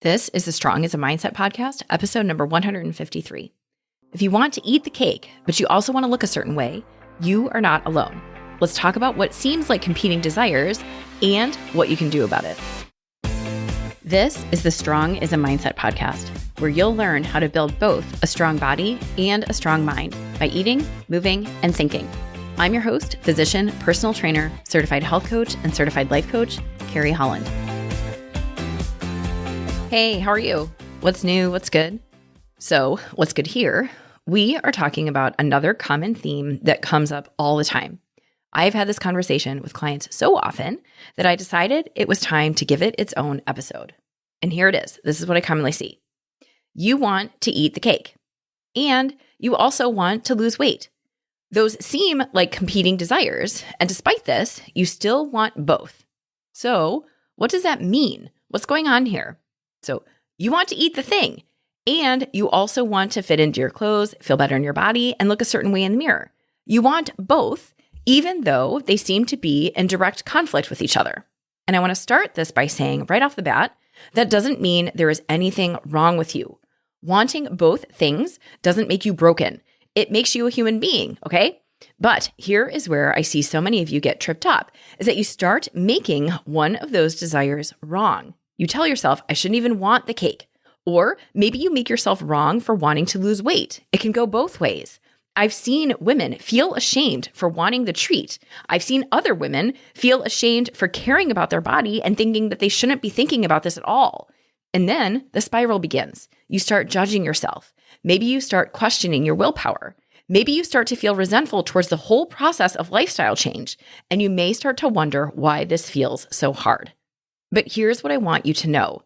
This is the Strong as a Mindset podcast, episode number 153. If you want to eat the cake, but you also want to look a certain way, you are not alone. Let's talk about what seems like competing desires and what you can do about it. This is the Strong as a Mindset podcast, where you'll learn how to build both a strong body and a strong mind by eating, moving, and thinking. I'm your host, physician, personal trainer, certified health coach, and certified life coach, Carrie Holland. Hey, how are you? What's new? What's good? So, what's good here? We are talking about another common theme that comes up all the time. I've had this conversation with clients so often that I decided it was time to give it its own episode. And here it is. This is what I commonly see. You want to eat the cake, and you also want to lose weight. Those seem like competing desires, and despite this, you still want both. So, what does that mean? What's going on here? So you want to eat the thing, and you also want to fit into your clothes, feel better in your body, and look a certain way in the mirror. You want both, even though they seem to be in direct conflict with each other. And I want to start this by saying right off the bat, that doesn't mean there is anything wrong with you. Wanting both things doesn't make you broken. It makes you a human being, okay? But here is where I see so many of you get tripped up, is that you start making one of those desires wrong. You tell yourself, I shouldn't even want the cake. Or maybe you make yourself wrong for wanting to lose weight. It can go both ways. I've seen women feel ashamed for wanting the treat. I've seen other women feel ashamed for caring about their body and thinking that they shouldn't be thinking about this at all. And then the spiral begins. You start judging yourself. Maybe you start questioning your willpower. Maybe you start to feel resentful towards the whole process of lifestyle change. And you may start to wonder why this feels so hard. But here's what I want you to know.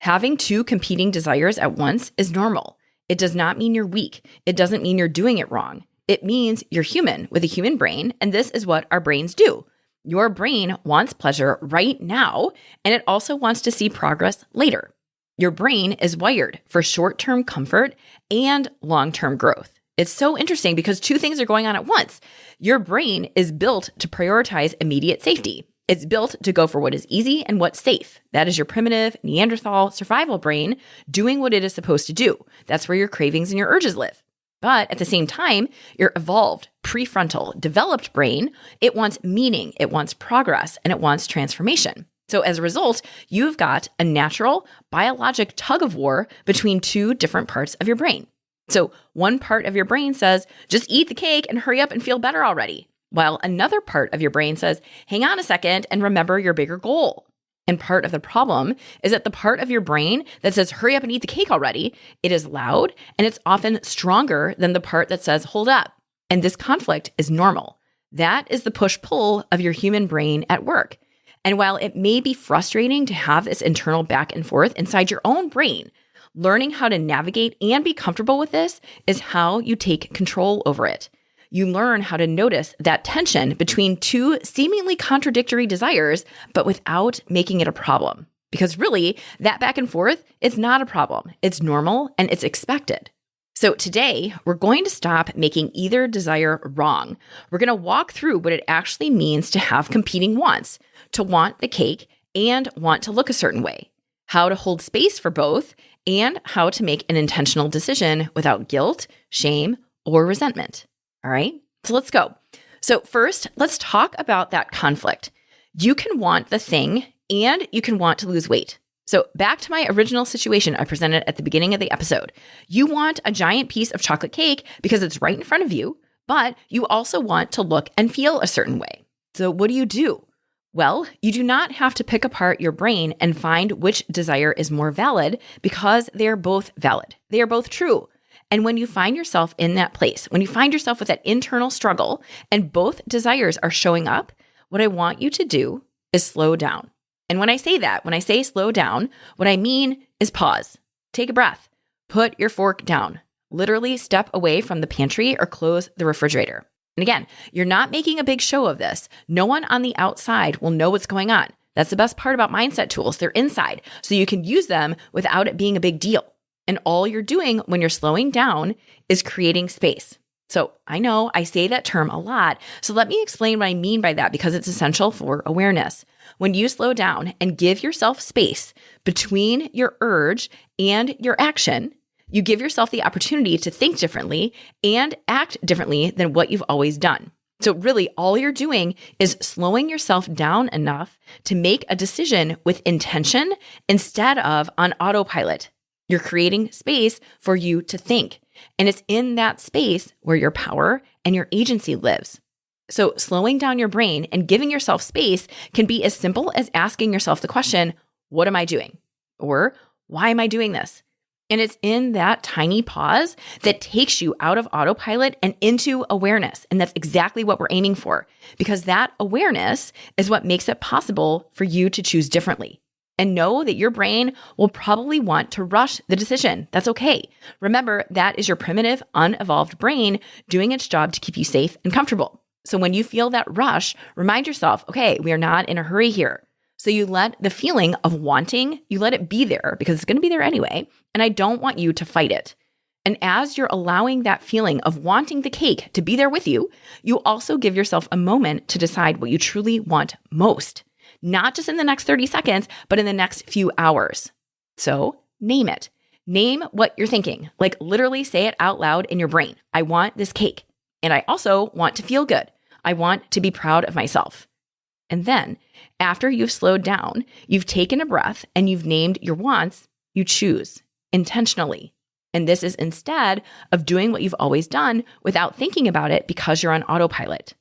Having two competing desires at once is normal. It does not mean you're weak. It doesn't mean you're doing it wrong. It means you're human with a human brain, and this is what our brains do. Your brain wants pleasure right now, and it also wants to see progress later. Your brain is wired for short-term comfort and long-term growth. It's so interesting because two things are going on at once. Your brain is built to prioritize immediate safety. It's built to go for what is easy and what's safe. That is your primitive Neanderthal survival brain doing what it is supposed to do. That's where your cravings and your urges live. But at the same time, your evolved, prefrontal, developed brain, it wants meaning, it wants progress, and it wants transformation. So as a result, you've got a natural, biologic tug-of-war between two different parts of your brain. So one part of your brain says, just eat the cake and hurry up and feel better already. While another part of your brain says, hang on a second and remember your bigger goal. And part of the problem is that the part of your brain that says, hurry up and eat the cake already, it is loud and it's often stronger than the part that says, hold up. And this conflict is normal. That is the push-pull of your human brain at work. And while it may be frustrating to have this internal back and forth inside your own brain, learning how to navigate and be comfortable with this is how you take control over it. You learn how to notice that tension between two seemingly contradictory desires, but without making it a problem. Because really, that back and forth, it's not a problem. It's normal and it's expected. So today, we're going to stop making either desire wrong. We're going to walk through what it actually means to have competing wants, to want the cake and want to look a certain way, how to hold space for both, and how to make an intentional decision without guilt, shame, or resentment. All right, so let's go. So first, let's talk about that conflict. You can want the thing and you can want to lose weight. So back to my original situation I presented at the beginning of the episode. You want a giant piece of chocolate cake because it's right in front of you, but you also want to look and feel a certain way. So what do? Well, you do not have to pick apart your brain and find which desire is more valid because they are both valid. They are both true. And when you find yourself in that place, when you find yourself with that internal struggle and both desires are showing up, what I want you to do is slow down. And when I say slow down, what I mean is pause, take a breath, put your fork down, literally step away from the pantry or close the refrigerator. And again, you're not making a big show of this. No one on the outside will know what's going on. That's the best part about mindset tools. They're inside, so you can use them without it being a big deal. And all you're doing when you're slowing down is creating space. So I know I say that term a lot. So let me explain what I mean by that because it's essential for awareness. When you slow down and give yourself space between your urge and your action, you give yourself the opportunity to think differently and act differently than what you've always done. So really all you're doing is slowing yourself down enough to make a decision with intention instead of on autopilot. You're creating space for you to think. And it's in that space where your power and your agency lives. So slowing down your brain and giving yourself space can be as simple as asking yourself the question, what am I doing? Or why am I doing this? And it's in that tiny pause that takes you out of autopilot and into awareness. And that's exactly what we're aiming for, because that awareness is what makes it possible for you to choose differently. And know that your brain will probably want to rush the decision. That's okay. Remember, that is your primitive, unevolved brain doing its job to keep you safe and comfortable. So when you feel that rush, remind yourself, okay, we are not in a hurry here. So you let the feeling of wanting, you let it be there because it's going to be there anyway. And I don't want you to fight it. And as you're allowing that feeling of wanting the cake to be there with you, you also give yourself a moment to decide what you truly want most. Not just in the next 30 seconds, but in the next few hours. So name it. Name what you're thinking. Like literally say it out loud in your brain. I want this cake. And I also want to feel good. I want to be proud of myself. And then after you've slowed down, you've taken a breath and you've named your wants, you choose intentionally. And this is instead of doing what you've always done without thinking about it because you're on autopilot.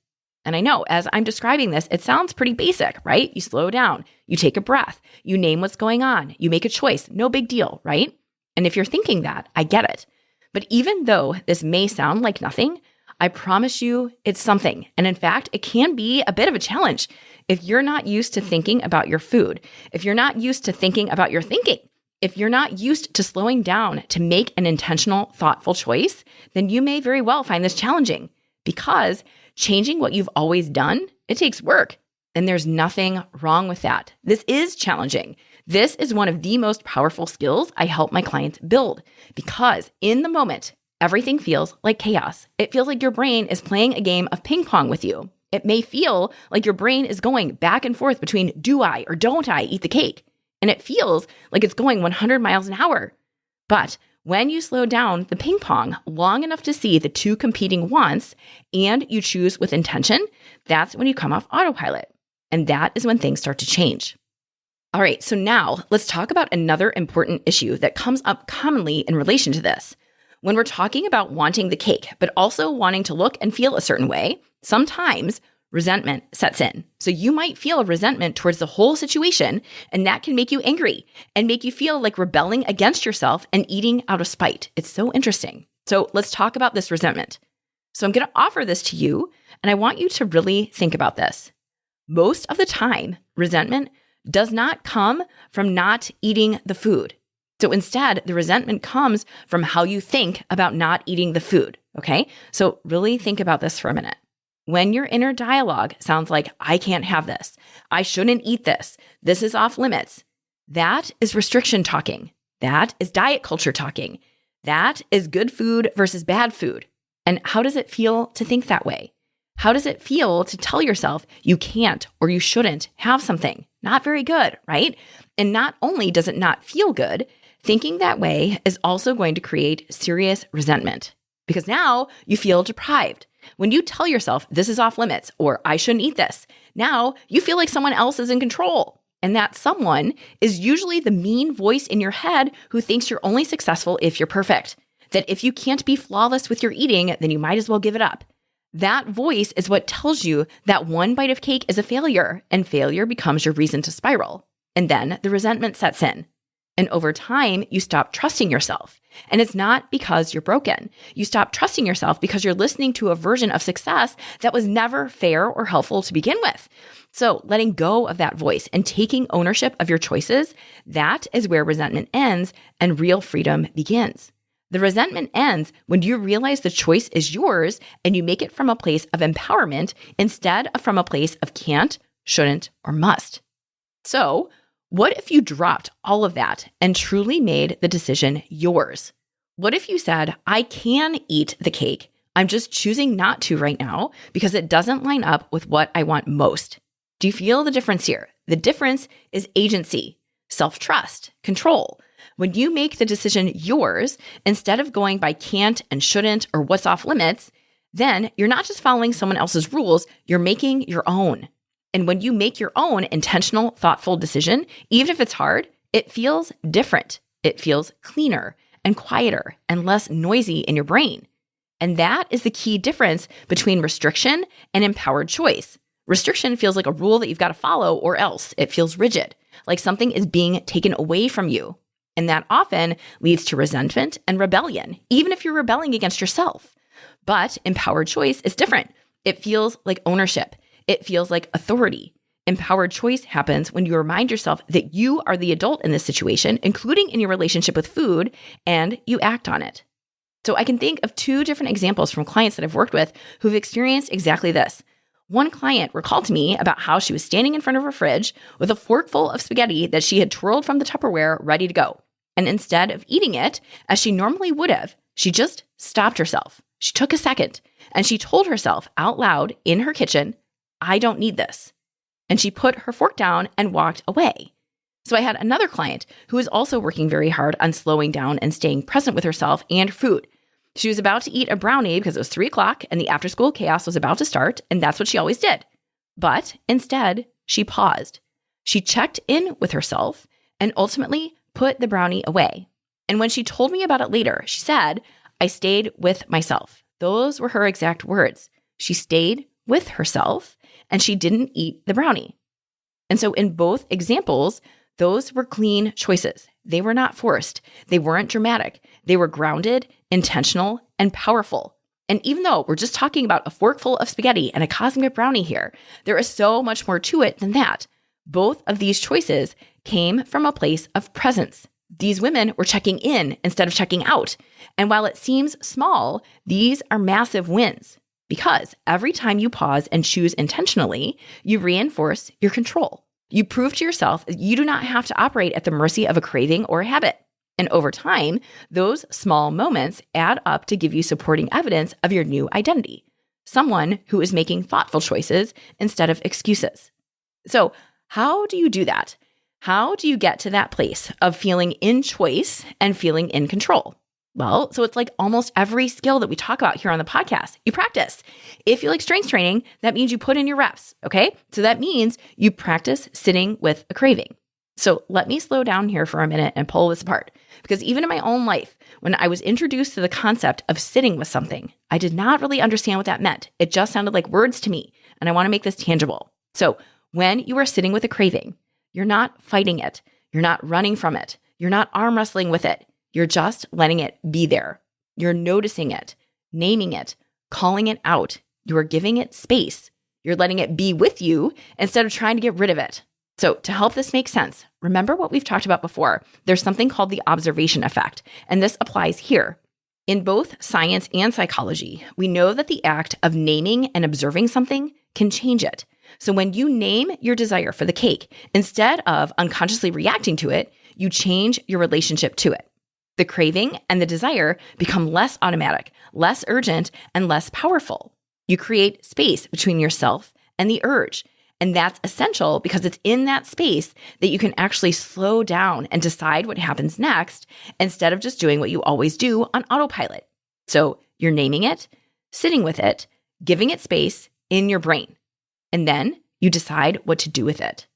And I know as I'm describing this, it sounds pretty basic, right? You slow down, you take a breath, you name what's going on, you make a choice, no big deal, right? And if you're thinking that, I get it. But even though this may sound like nothing, I promise you it's something. And in fact, it can be a bit of a challenge. If you're not used to thinking about your food, if you're not used to thinking about your thinking, if you're not used to slowing down to make an intentional, thoughtful choice, then you may very well find this challenging because changing what you've always done, it takes work. And there's nothing wrong with that. This is challenging. This is one of the most powerful skills I help my clients build because in the moment, everything feels like chaos. It feels like your brain is playing a game of ping pong with you. It may feel like your brain is going back and forth between do I or don't I eat the cake? And it feels like it's going 100 miles an hour. But when you slow down the ping pong long enough to see the two competing wants and you choose with intention, that's when you come off autopilot. And that is when things start to change. All right, so now let's talk about another important issue that comes up commonly in relation to this. When we're talking about wanting the cake, but also wanting to look and feel a certain way, sometimes resentment sets in. So you might feel resentment towards the whole situation, and that can make you angry and make you feel like rebelling against yourself and eating out of spite. It's so interesting. So let's talk about this resentment. So I'm going to offer this to you, and I want you to really think about this. Most of the time, resentment does not come from not eating the food. So instead, the resentment comes from how you think about not eating the food, okay? So really think about this for a minute. When your inner dialogue sounds like, I can't have this, I shouldn't eat this, this is off limits, that is restriction talking. That is diet culture talking. That is good food versus bad food. And how does it feel to think that way? How does it feel to tell yourself you can't or you shouldn't have something? Not very good, right? And not only does it not feel good, thinking that way is also going to create serious resentment because now you feel deprived. When you tell yourself this is off limits or I shouldn't eat this, now you feel like someone else is in control. And that someone is usually the mean voice in your head who thinks you're only successful if you're perfect. That if you can't be flawless with your eating, then you might as well give it up. That voice is what tells you that one bite of cake is a failure, and failure becomes your reason to spiral. And then the resentment sets in. And over time, you stop trusting yourself. And it's not because you're broken. You stop trusting yourself because you're listening to a version of success that was never fair or helpful to begin with. So letting go of that voice and taking ownership of your choices, that is where resentment ends and real freedom begins. The resentment ends when you realize the choice is yours and you make it from a place of empowerment instead of from a place of can't, shouldn't, or must. So, what if you dropped all of that and truly made the decision yours? What if you said, I can eat the cake, I'm just choosing not to right now because it doesn't line up with what I want most. Do you feel the difference here? The difference is agency, self-trust, control. When you make the decision yours, instead of going by can't and shouldn't or what's off limits, then you're not just following someone else's rules, you're making your own. And when you make your own intentional, thoughtful decision, even if it's hard, it feels different. It feels cleaner and quieter and less noisy in your brain. And that is the key difference between restriction and empowered choice. Restriction feels like a rule that you've got to follow or else. It feels rigid, like something is being taken away from you. And that often leads to resentment and rebellion, even if you're rebelling against yourself. But empowered choice is different. It feels like ownership. It feels like authority. Empowered choice happens when you remind yourself that you are the adult in this situation, including in your relationship with food, and you act on it. So I can think of 2 different examples from clients that I've worked with who've experienced exactly this. One client recalled to me about how she was standing in front of her fridge with a fork full of spaghetti that she had twirled from the Tupperware ready to go. And instead of eating it, as she normally would have, she just stopped herself. She took a second and she told herself out loud in her kitchen, I don't need this. And she put her fork down and walked away. So I had another client who was also working very hard on slowing down and staying present with herself and food. She was about to eat a brownie because it was 3 o'clock and the after-school chaos was about to start, and that's what she always did. But instead, she paused. She checked in with herself and ultimately put the brownie away. And when she told me about it later, she said, I stayed with myself. Those were her exact words. She stayed with herself and she didn't eat the brownie. And so in both examples, those were clean choices. They were not forced. They weren't dramatic. They were grounded, intentional, and powerful. And even though we're just talking about a forkful of spaghetti and a cosmic brownie here, there is so much more to it than that. Both of these choices came from a place of presence. These women were checking in instead of checking out. And while it seems small, these are massive wins because every time you pause and choose intentionally, you reinforce your control. You prove to yourself that you do not have to operate at the mercy of a craving or a habit. And over time, those small moments add up to give you supporting evidence of your new identity, someone who is making thoughtful choices instead of excuses. So how do you do that? How do you get to that place of feeling in choice and feeling in control? Well, so it's like almost every skill that we talk about here on the podcast, you practice. If you like strength training, that means you put in your reps, okay? So that means you practice sitting with a craving. So let me slow down here for a minute and pull this apart. Because even in my own life, when I was introduced to the concept of sitting with something, I did not really understand what that meant. It just sounded like words to me, and I want to make this tangible. So when you are sitting with a craving, you're not fighting it. You're not running from it. You're not arm wrestling with it. You're just letting it be there. You're noticing it, naming it, calling it out. You are giving it space. You're letting it be with you instead of trying to get rid of it. So to help this make sense, remember what we've talked about before. There's something called the observation effect, and this applies here. In both science and psychology, we know that the act of naming and observing something can change it. So when you name your desire for the cake, instead of unconsciously reacting to it, you change your relationship to it. The craving and the desire become less automatic, less urgent, and less powerful. You create space between yourself and the urge. And that's essential because it's in that space that you can actually slow down and decide what happens next instead of just doing what you always do on autopilot. So you're naming it, sitting with it, giving it space in your brain. And then you decide what to do with it.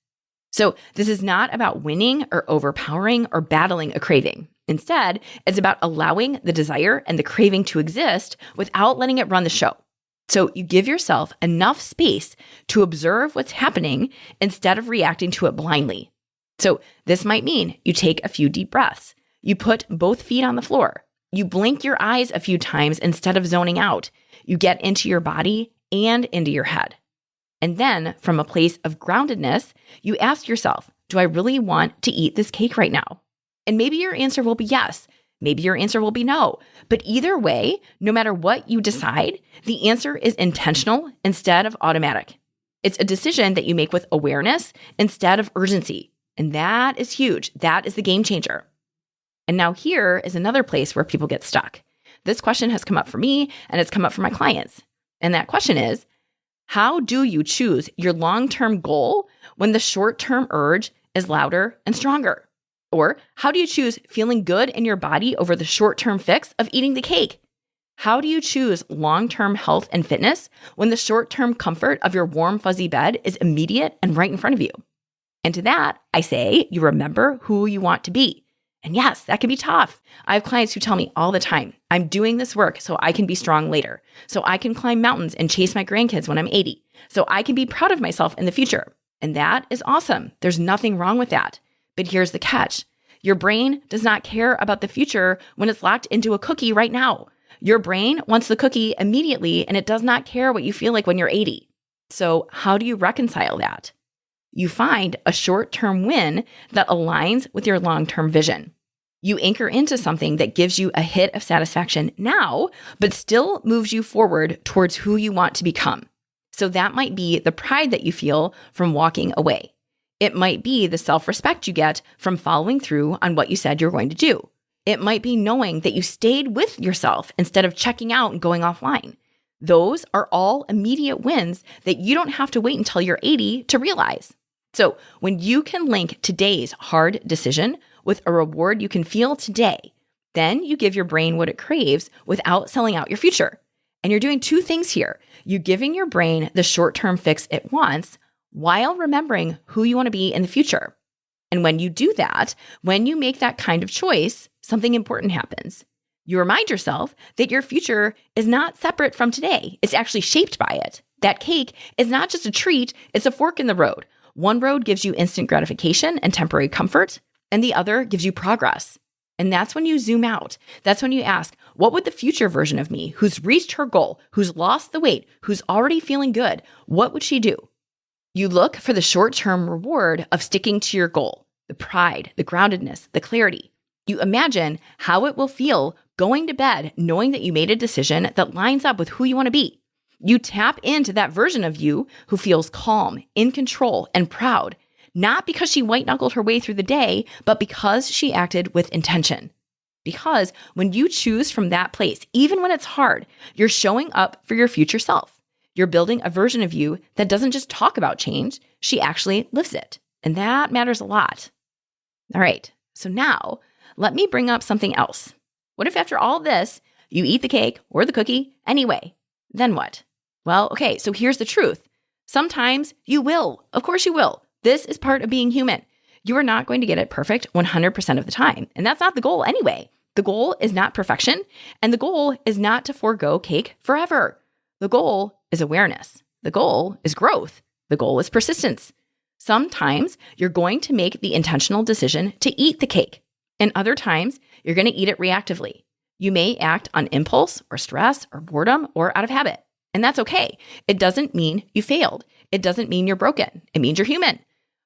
So this is not about winning or overpowering or battling a craving. Instead, it's about allowing the desire and the craving to exist without letting it run the show. So you give yourself enough space to observe what's happening instead of reacting to it blindly. So this might mean you take a few deep breaths. You put both feet on the floor. You blink your eyes a few times instead of zoning out. You get into your body and into your head. And then from a place of groundedness, you ask yourself, do I really want to eat this cake right now? And maybe your answer will be yes. Maybe your answer will be no. But either way, no matter what you decide, the answer is intentional instead of automatic. It's a decision that you make with awareness instead of urgency. And that is huge. That is the game changer. And now here is another place where people get stuck. This question has come up for me and it's come up for my clients. And that question is, how do you choose your long-term goal when the short-term urge is louder and stronger? Or how do you choose feeling good in your body over the short-term fix of eating the cake? How do you choose long-term health and fitness when the short-term comfort of your warm, fuzzy bed is immediate and right in front of you? And to that, I say you remember who you want to be. And yes, that can be tough. I have clients who tell me all the time, I'm doing this work so I can be strong later, so I can climb mountains and chase my grandkids when I'm 80, so I can be proud of myself in the future. And that is awesome. There's nothing wrong with that. But here's the catch. Your brain does not care about the future when it's locked into a cookie right now. Your brain wants the cookie immediately, and it does not care what you feel like when you're 80. So how do you reconcile that? You find a short-term win that aligns with your long-term vision. You anchor into something that gives you a hit of satisfaction now, but still moves you forward towards who you want to become. So that might be the pride that you feel from walking away. It might be the self-respect you get from following through on what you said you're going to do. It might be knowing that you stayed with yourself instead of checking out and going offline. Those are all immediate wins that you don't have to wait until you're 80 to realize. So when you can link today's hard decision with a reward you can feel today, then you give your brain what it craves without selling out your future. And you're doing two things here. You're giving your brain the short-term fix it wants while remembering who you want to be in the future. And when you do that, when you make that kind of choice, something important happens. You remind yourself that your future is not separate from today. It's actually shaped by it. That cake is not just a treat, it's a fork in the road. One road gives you instant gratification and temporary comfort, and the other gives you progress. And that's when you zoom out. That's when you ask, what would the future version of me, who's reached her goal, who's lost the weight, who's already feeling good, what would she do? You look for the short-term reward of sticking to your goal, the pride, the groundedness, the clarity. You imagine how it will feel going to bed knowing that you made a decision that lines up with who you want to be. You tap into that version of you who feels calm, in control, and proud, not because she white-knuckled her way through the day, but because she acted with intention. Because when you choose from that place, even when it's hard, you're showing up for your future self. You're building a version of you that doesn't just talk about change, she actually lives it. And that matters a lot. All right, so now let me bring up something else. What if after all this, you eat the cake or the cookie anyway? Then what? Well, okay, so here's the truth. Sometimes you will. Of course you will. This is part of being human. You are not going to get it perfect 100% of the time. And that's not the goal anyway. The goal is not perfection. And the goal is not to forego cake forever. The goal is awareness. The goal is growth. The goal is persistence. Sometimes you're going to make the intentional decision to eat the cake. And other times you're going to eat it reactively. You may act on impulse or stress or boredom or out of habit. And that's okay. It doesn't mean you failed. It doesn't mean you're broken. It means you're human.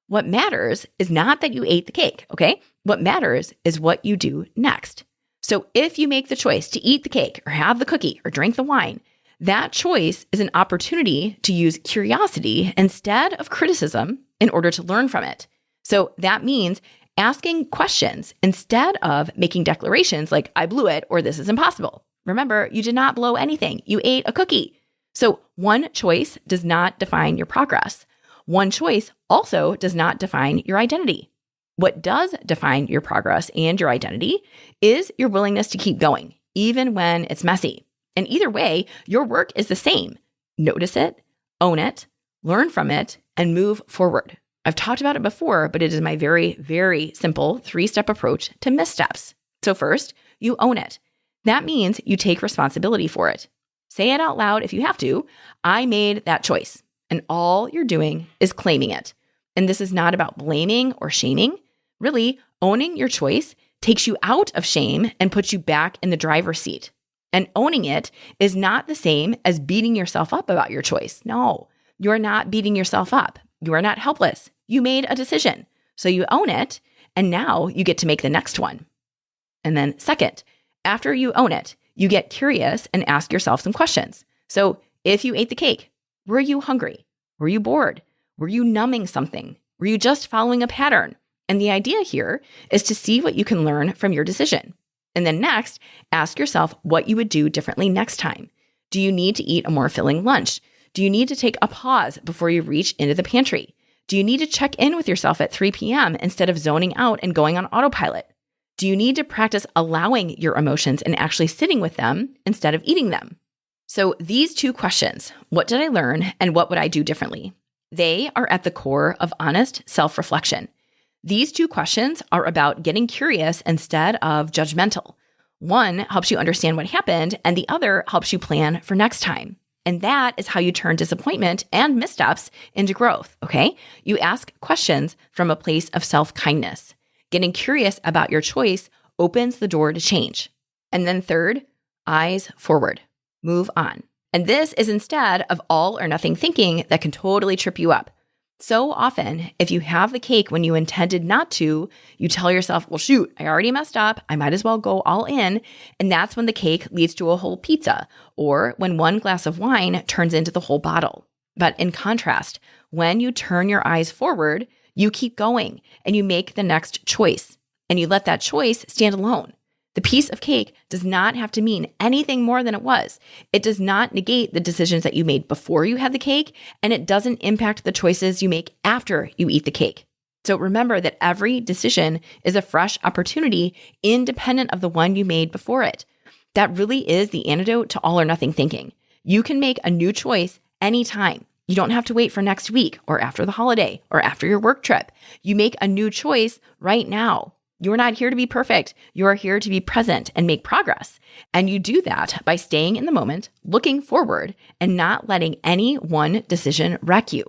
What matters is not that you ate the cake, okay? What matters is what you do next. So if you make the choice to eat the cake or have the cookie or drink the wine, that choice is an opportunity to use curiosity instead of criticism in order to learn from it. So that means asking questions instead of making declarations like, I blew it or this is impossible. Remember, you did not blow anything. You ate a cookie. So one choice does not define your progress. One choice also does not define your identity. What does define your progress and your identity is your willingness to keep going, even when it's messy. And either way, your work is the same. Notice it, own it, learn from it, and move forward. I've talked about it before, but it is my very, very simple 3-step approach to missteps. So first, you own it. That means you take responsibility for it. Say it out loud if you have to. I made that choice. And all you're doing is claiming it. And this is not about blaming or shaming. Really, owning your choice takes you out of shame and puts you back in the driver's seat. And owning it is not the same as beating yourself up about your choice. No, you're not beating yourself up. You are not helpless. You made a decision. So you own it, and now you get to make the next one. And then second, after you own it, you get curious and ask yourself some questions. So if you ate the cake, were you hungry? Were you bored? Were you numbing something? Were you just following a pattern? And the idea here is to see what you can learn from your decision. And then next, ask yourself what you would do differently next time. Do you need to eat a more filling lunch? Do you need to take a pause before you reach into the pantry? Do you need to check in with yourself at 3 p.m. instead of zoning out and going on autopilot? Do you need to practice allowing your emotions and actually sitting with them instead of eating them? So these two questions, what did I learn and what would I do differently? They are at the core of honest self-reflection. These two questions are about getting curious instead of judgmental. One helps you understand what happened, and the other helps you plan for next time. And that is how you turn disappointment and missteps into growth, okay? You ask questions from a place of self-kindness. Getting curious about your choice opens the door to change. And then third, eyes forward, move on. And this is instead of all or nothing thinking that can totally trip you up. So often, if you have the cake when you intended not to, you tell yourself, well, shoot, I already messed up. I might as well go all in. And that's when the cake leads to a whole pizza, or when one glass of wine turns into the whole bottle. But in contrast, when you turn your eyes forward, you keep going and you make the next choice. And you let that choice stand alone. The piece of cake does not have to mean anything more than it was. It does not negate the decisions that you made before you had the cake, and it doesn't impact the choices you make after you eat the cake. So remember that every decision is a fresh opportunity independent of the one you made before it. That really is the antidote to all or nothing thinking. You can make a new choice anytime. You don't have to wait for next week or after the holiday or after your work trip. You make a new choice right now. You're not here to be perfect. You are here to be present and make progress. And you do that by staying in the moment, looking forward, and not letting any one decision wreck you.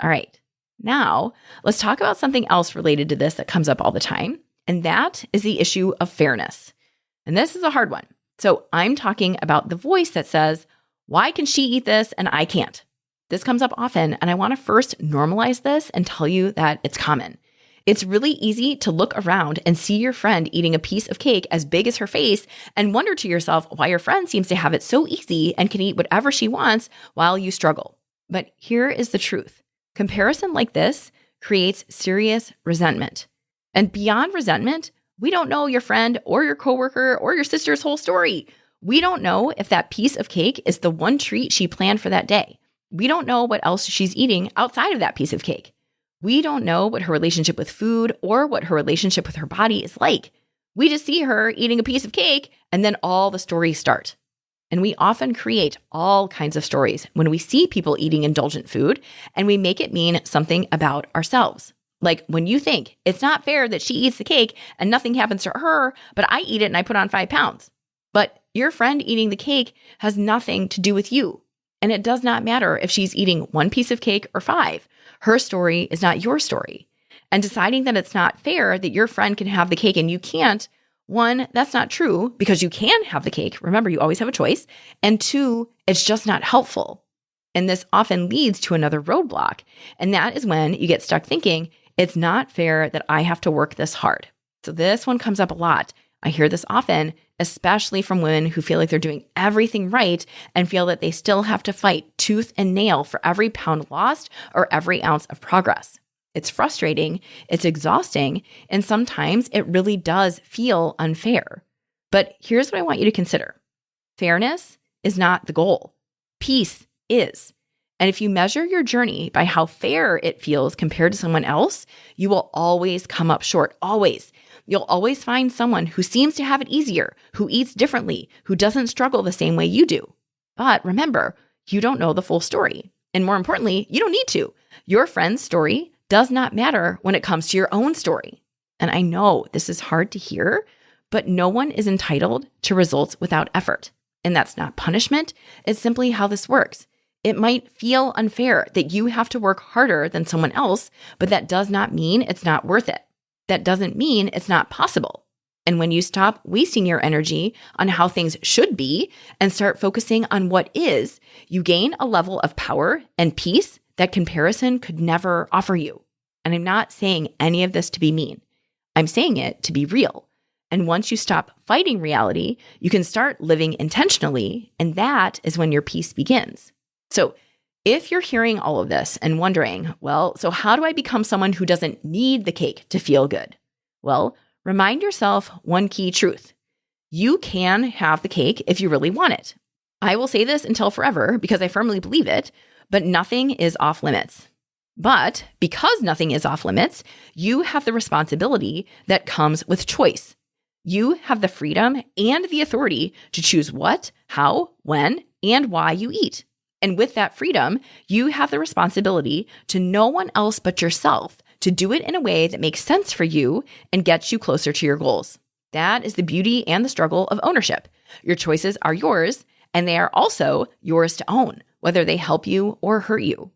All right, now let's talk about something else related to this that comes up all the time, and that is the issue of fairness. And this is a hard one. So I'm talking about the voice that says, why can she eat this and I can't? This comes up often, and I want to first normalize this and tell you that it's common. It's really easy to look around and see your friend eating a piece of cake as big as her face and wonder to yourself why your friend seems to have it so easy and can eat whatever she wants while you struggle. But here is the truth. Comparison like this creates serious resentment. And beyond resentment, we don't know your friend or your coworker or your sister's whole story. We don't know if that piece of cake is the one treat she planned for that day. We don't know what else she's eating outside of that piece of cake. We don't know what her relationship with food or what her relationship with her body is like. We just see her eating a piece of cake and then all the stories start. And we often create all kinds of stories when we see people eating indulgent food and we make it mean something about ourselves. Like when you think it's not fair that she eats the cake and nothing happens to her, but I eat it and I put on 5 pounds. But your friend eating the cake has nothing to do with you. And it does not matter if she's eating 1 piece of cake or 5. Her story is not your story. And deciding that it's not fair that your friend can have the cake and you can't, 1, that's not true because you can have the cake. Remember, you always have a choice. And 2, it's just not helpful. And this often leads to another roadblock. And that is when you get stuck thinking, it's not fair that I have to work this hard. So this one comes up a lot. I hear this often, especially from women who feel like they're doing everything right and feel that they still have to fight tooth and nail for every pound lost or every ounce of progress. It's frustrating, it's exhausting, and sometimes it really does feel unfair. But here's what I want you to consider. Fairness is not the goal. Peace is. And if you measure your journey by how fair it feels compared to someone else, you will always come up short, always. You'll always find someone who seems to have it easier, who eats differently, who doesn't struggle the same way you do. But remember, you don't know the full story. And more importantly, you don't need to. Your friend's story does not matter when it comes to your own story. And I know this is hard to hear, but no one is entitled to results without effort. And that's not punishment. It's simply how this works. It might feel unfair that you have to work harder than someone else, but that does not mean it's not worth it. That doesn't mean it's not possible. And when you stop wasting your energy on how things should be and start focusing on what is, you gain a level of power and peace that comparison could never offer you. And I'm not saying any of this to be mean. I'm saying it to be real. And once you stop fighting reality, you can start living intentionally, and that is when your peace begins. So if you're hearing all of this and wondering, well, so how do I become someone who doesn't need the cake to feel good? Well, remind yourself one key truth. You can have the cake if you really want it. I will say this until forever because I firmly believe it, but nothing is off limits. But because nothing is off limits, you have the responsibility that comes with choice. You have the freedom and the authority to choose what, how, when, and why you eat. And with that freedom, you have the responsibility to no one else but yourself to do it in a way that makes sense for you and gets you closer to your goals. That is the beauty and the struggle of ownership. Your choices are yours, and they are also yours to own, whether they help you or hurt you.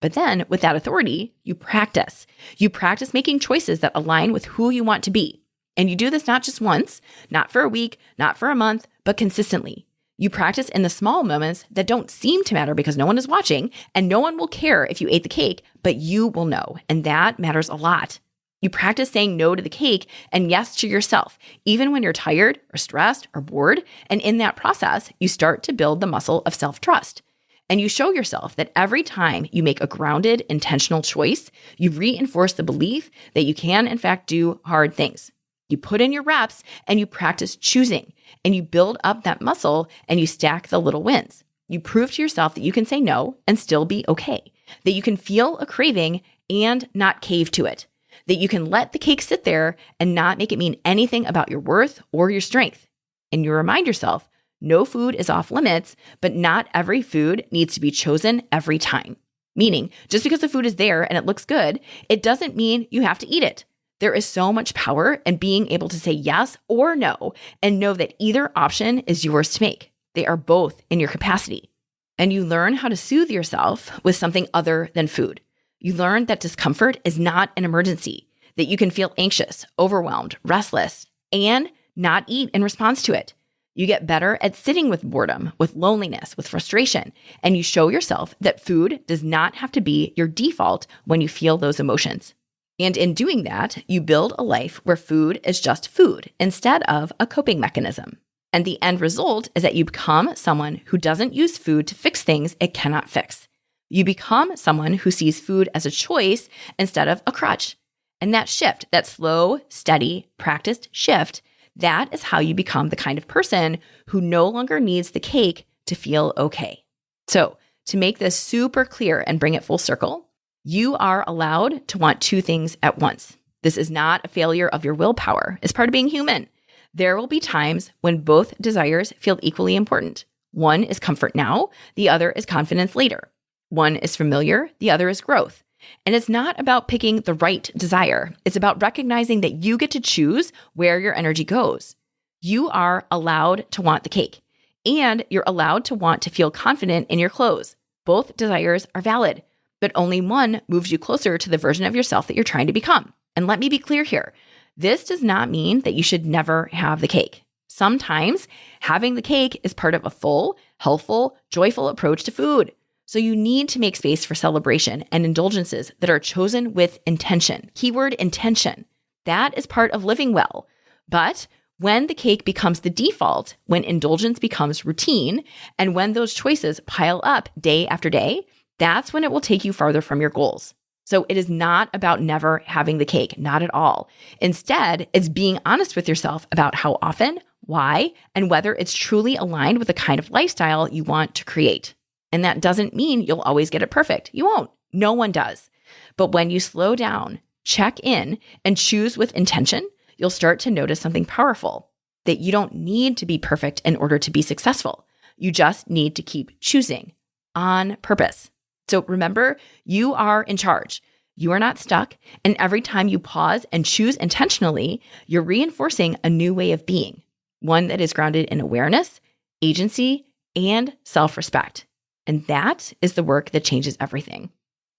But then with that authority, you practice. You practice making choices that align with who you want to be. And you do this not just once, not for a week, not for a month, but consistently. You practice in the small moments that don't seem to matter because no one is watching and no one will care if you ate the cake, but you will know. And that matters a lot. You practice saying no to the cake and yes to yourself, even when you're tired or stressed or bored. And in that process, you start to build the muscle of self-trust. And you show yourself that every time you make a grounded, intentional choice, you reinforce the belief that you can, in fact, do hard things. You put in your reps and you practice choosing, and you build up that muscle and you stack the little wins. You prove to yourself that you can say no and still be okay, that you can feel a craving and not cave to it, that you can let the cake sit there and not make it mean anything about your worth or your strength. And you remind yourself, no food is off limits, but not every food needs to be chosen every time. Meaning, just because the food is there and it looks good, it doesn't mean you have to eat it. There is so much power in being able to say yes or no and know that either option is yours to make. They are both in your capacity. And you learn how to soothe yourself with something other than food. You learn that discomfort is not an emergency, that you can feel anxious, overwhelmed, restless, and not eat in response to it. You get better at sitting with boredom, with loneliness, with frustration, and you show yourself that food does not have to be your default when you feel those emotions. And in doing that, you build a life where food is just food instead of a coping mechanism. And the end result is that you become someone who doesn't use food to fix things it cannot fix. You become someone who sees food as a choice instead of a crutch. And that shift, that slow, steady, practiced shift, that is how you become the kind of person who no longer needs the cake to feel okay. So, to make this super clear and bring it full circle, you are allowed to want two things at once. This is not a failure of your willpower. It's part of being human. There will be times when both desires feel equally important. One is comfort now, the other is confidence later. One is familiar, the other is growth. And it's not about picking the right desire. It's about recognizing that you get to choose where your energy goes. You are allowed to want the cake, and you're allowed to want to feel confident in your clothes. Both desires are valid, but only one moves you closer to the version of yourself that you're trying to become. And let me be clear here. This does not mean that you should never have the cake. Sometimes having the cake is part of a full, healthful, joyful approach to food. So you need to make space for celebration and indulgences that are chosen with intention. Keyword intention. That is part of living well. But when the cake becomes the default, when indulgence becomes routine, and when those choices pile up day after day, that's when it will take you farther from your goals. So it is not about never having the cake, not at all. Instead, it's being honest with yourself about how often, why, and whether it's truly aligned with the kind of lifestyle you want to create. And that doesn't mean you'll always get it perfect. You won't. No one does. But when you slow down, check in, and choose with intention, you'll start to notice something powerful, that you don't need to be perfect in order to be successful. You just need to keep choosing on purpose. So remember, you are in charge. You are not stuck. And every time you pause and choose intentionally, you're reinforcing a new way of being, one that is grounded in awareness, agency, and self-respect. And that is the work that changes everything.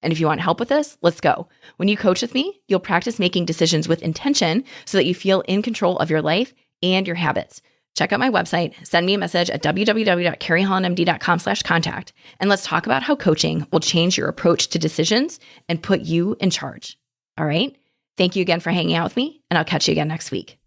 And if you want help with this, let's go. When you coach with me, you'll practice making decisions with intention so that you feel in control of your life and your habits. Check out my website, send me a message at www.carriehollandmd.com/contact, and let's talk about how coaching will change your approach to decisions and put you in charge. All right? Thank you again for hanging out with me, and I'll catch you again next week.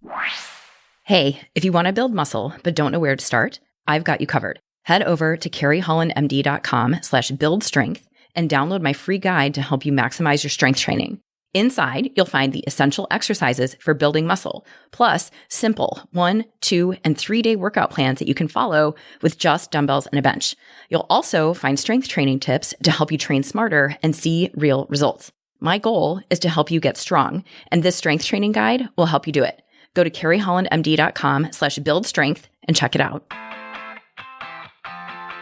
Hey, if you want to build muscle but don't know where to start, I've got you covered. Head over to carriehollandmd.com/buildstrength and download my free guide to help you maximize your strength training. Inside, you'll find the essential exercises for building muscle, plus simple 1, 2, and 3-day workout plans that you can follow with just dumbbells and a bench. You'll also find strength training tips to help you train smarter and see real results. My goal is to help you get strong, and this strength training guide will help you do it. Go to carriehollandmd.com/buildstrength and check it out.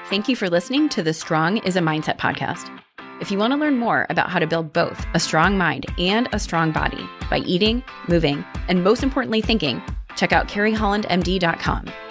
Thank you for listening to the Strong is a Mindset podcast. If you want to learn more about how to build both a strong mind and a strong body by eating, moving, and most importantly, thinking, check out carriehollandmd.com.